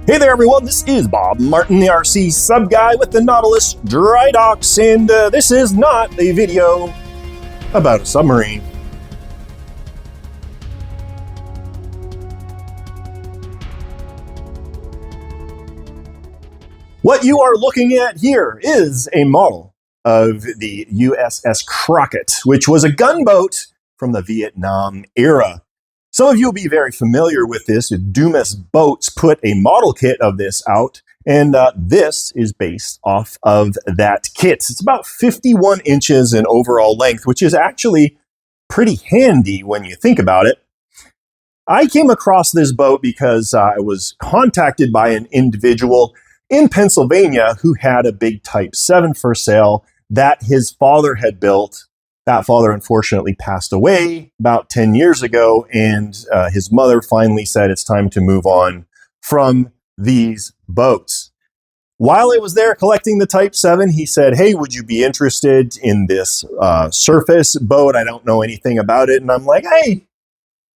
Hey there everyone, this is Bob Martin, the RCSubGuy with the Nautilus Dry Docks, and this is not a video about a submarine. What you are looking at here is a model of the USS Crockett, which was a gunboat from the Vietnam era. Some of you will be very familiar with this. Dumas Boats put a model kit of this out, and this is based off of that kit. It's about 51 inches in overall length, which is actually pretty handy when you think about it. I came across this boat because I was contacted by an individual in Pennsylvania who had a big Type 7 for sale that his father had built. That father unfortunately passed away about 10 years ago, and his mother finally said it's time to move on from these boats. While I was there collecting the Type 7, he said, hey, would you be interested in this surface boat? I don't know anything about it. And I'm like, hey,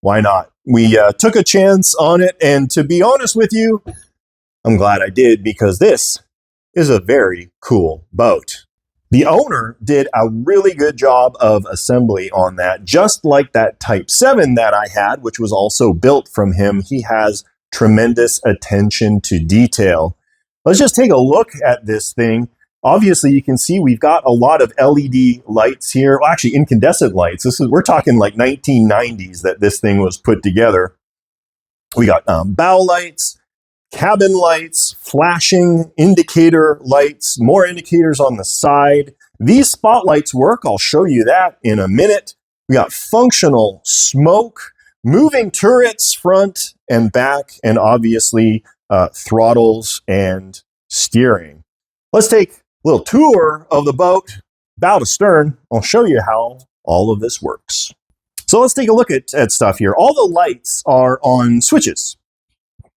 why not? We took a chance on it, and to be honest with you, I'm glad I did, because this is a very cool boat. The owner did a really good job of assembly on that, just like that Type 7 that I had, which was also built from him. He has tremendous attention to detail. Let's just take a look at this thing. Obviously, you can see we've got a lot of LED lights here. Well, actually, incandescent lights. We're talking like 1990s that this thing was put together. We got bow lights, cabin lights, flashing indicator lights, more indicators on the side. These spotlights work. I'll show you that in a minute. We got functional smoke, moving turrets front and back, and obviously throttles and steering. Let's take a little tour of the boat, bow to stern. I'll show you how all of this works. So let's take a look at stuff here. All the lights are on switches.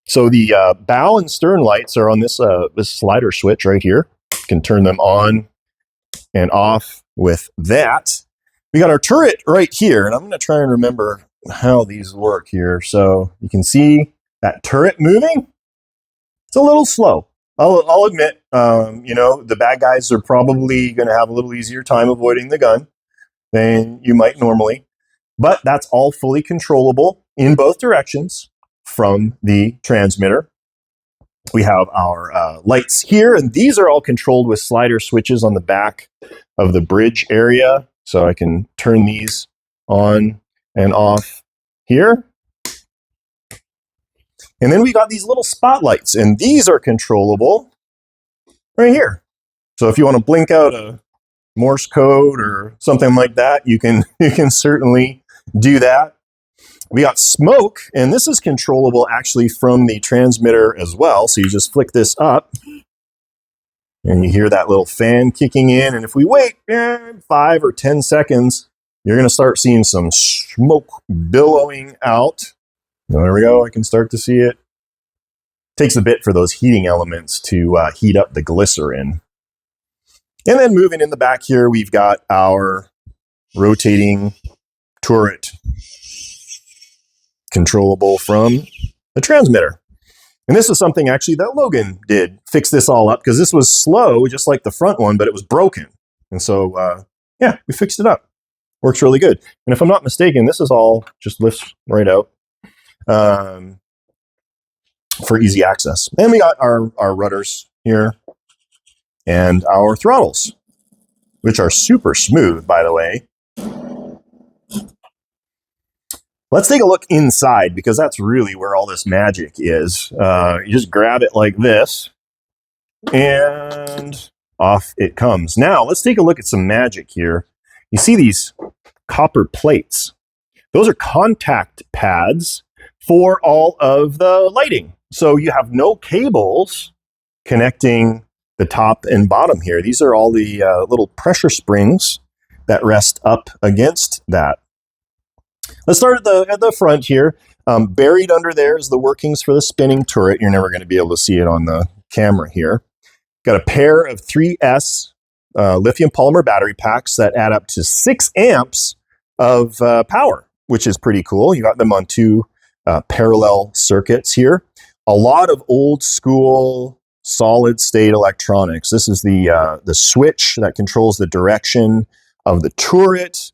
So the bow and stern lights are on this slider switch right here. You can turn them on and off with that. We got our turret right here, and I'm going to try and remember how these work here. So you can see that turret moving. It's a little slow. I'll admit, the bad guys are probably going to have a little easier time avoiding the gun than you might normally, but that's all fully controllable in both directions from the transmitter. We have our lights here, and these are all controlled with slider switches on the back of the bridge area. So I can turn these on and off here. And then we got these little spotlights, and these are controllable right here. So if you want to blink out a Morse code or something like that, you can certainly do that. We got smoke, and this is controllable actually from the transmitter as well. So you just flick this up, and you hear that little fan kicking in. And if we wait 5 or 10 seconds, you're going to start seeing some smoke billowing out. There we go. I can start to see it. Takes a bit for those heating elements to heat up the glycerin. And then moving in the back here, we've got our rotating turret, controllable from the transmitter. And this is something actually that Logan did, fix this all up, because this was slow, just like the front one, but it was broken. And so, we fixed it up. Works really good. And if I'm not mistaken, this is all just lifts right out for easy access. And we got our rudders here and our throttles, which are super smooth, by the way. Let's take a look inside, because that's really where all this magic is. You just grab it like this, and off it comes. Now, let's take a look at some magic here. You see these copper plates. Those are contact pads for all of the lighting. So you have no cables connecting the top and bottom here. These are all the little pressure springs that rest up against that. Let's start at the front here. Buried under there is the workings for the spinning turret. You're never going to be able to see it on the camera here. Got a pair of 3S lithium polymer battery packs that add up to 6 amps of power, which is pretty cool. You got them on 2 parallel circuits here. a lot of old school solid state electronics. This is the switch that controls the direction of the turret.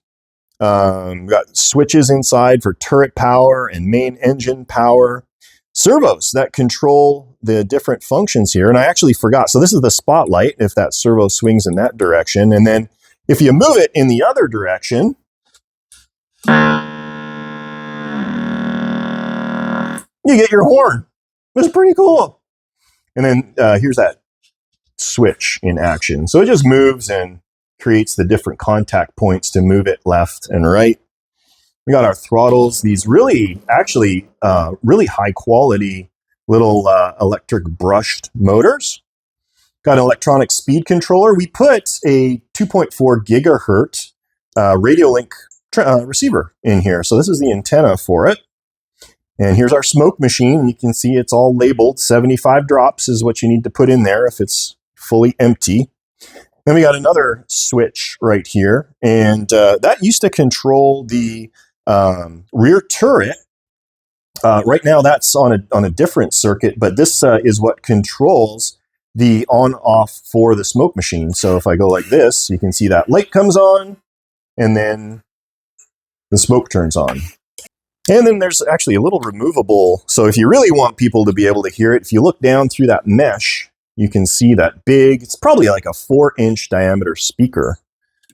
We've got switches inside for turret power and main engine power. Servos that control the different functions here. And I actually forgot. So this is the spotlight if that servo swings in that direction. And then if you move it in the other direction, you get your horn. It's pretty cool. And then here's that switch in action. So it just moves and creates the different contact points to move it left and right. We got our throttles, these really high quality little electric brushed motors. Got an electronic speed controller. We put a 2.4 gigahertz radio link receiver in here. So this is the antenna for it. And here's our smoke machine. You can see it's all labeled. 75 drops is what you need to put in there if it's fully empty. Then we got another switch right here. And that used to control the rear turret. Right now that's on a different circuit, but this is what controls the on-off for the smoke machine. So if I go like this, you can see that light comes on and then the smoke turns on. And then there's actually a little removable. So if you really want people to be able to hear it, if you look down through that mesh, you can see that big, it's probably like a 4-inch diameter speaker.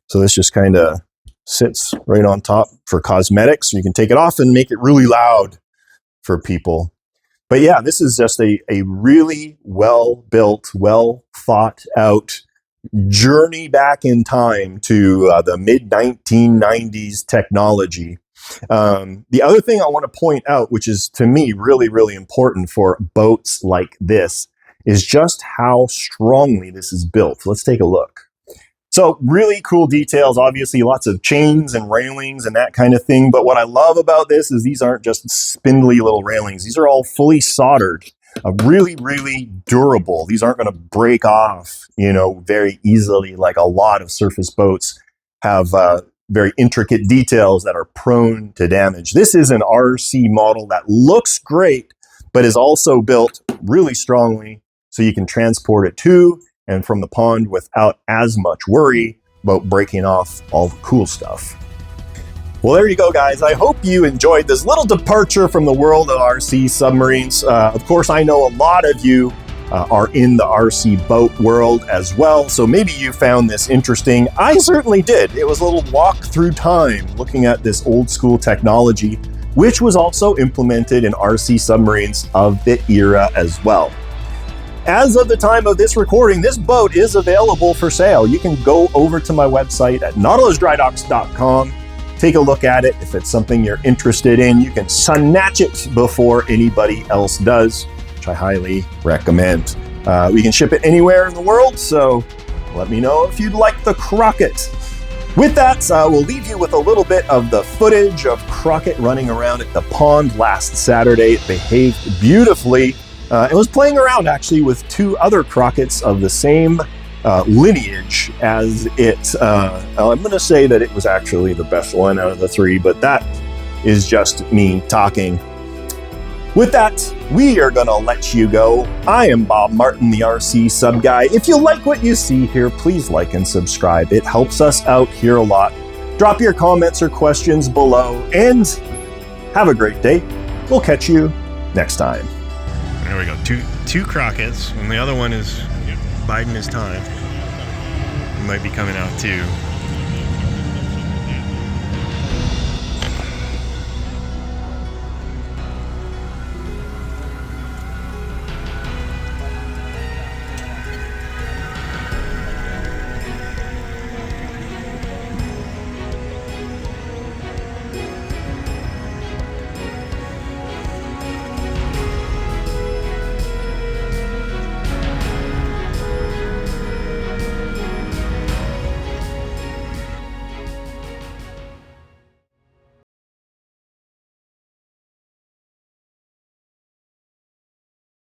So this just kind of sits right on top for cosmetics. So you can take it off and make it really loud for people. But yeah, this is just a really well-built, well-thought-out journey back in time to the mid-1990s technology. The other thing I want to point out, which is to me really, really important for boats like this, is just how strongly this is built. Let's take a look. So really cool details, obviously lots of chains and railings and that kind of thing. But what I love about this is these aren't just spindly little railings. These are all fully soldered, really, really durable. These aren't going to break off, very easily like a lot of surface boats have very intricate details that are prone to damage. This is an RC model that looks great, but is also built really strongly so you can transport it to and from the pond without as much worry about breaking off all the cool stuff. Well, there you go, guys. I hope you enjoyed this little departure from the world of RC submarines. Of course, I know a lot of you are in the RC boat world as well, so maybe you found this interesting. I certainly did. It was a little walk through time looking at this old school technology, which was also implemented in RC submarines of the era as well. As of the time of this recording, this boat is available for sale. You can go over to my website at nautilusdrydocks.com, take a look at it. If it's something you're interested in, you can snatch it before anybody else does, which I highly recommend. We can ship it anywhere in the world, so let me know if you'd like the Crockett. With that, we'll leave you with a little bit of the footage of Crockett running around at the pond last Saturday. It behaved beautifully. It was playing around actually with two other Crocketts of the same lineage as it. I'm going to say that it was actually the best one out of the three, but that is just me talking. With that, we are going to let you go. I am Bob Martin, the RC Sub Guy. If you like what you see here, please like and subscribe. It helps us out here a lot. Drop your comments or questions below, and have a great day. We'll catch you next time. There we go. Two Crocketts, and the other one is biding his time. He might be coming out too.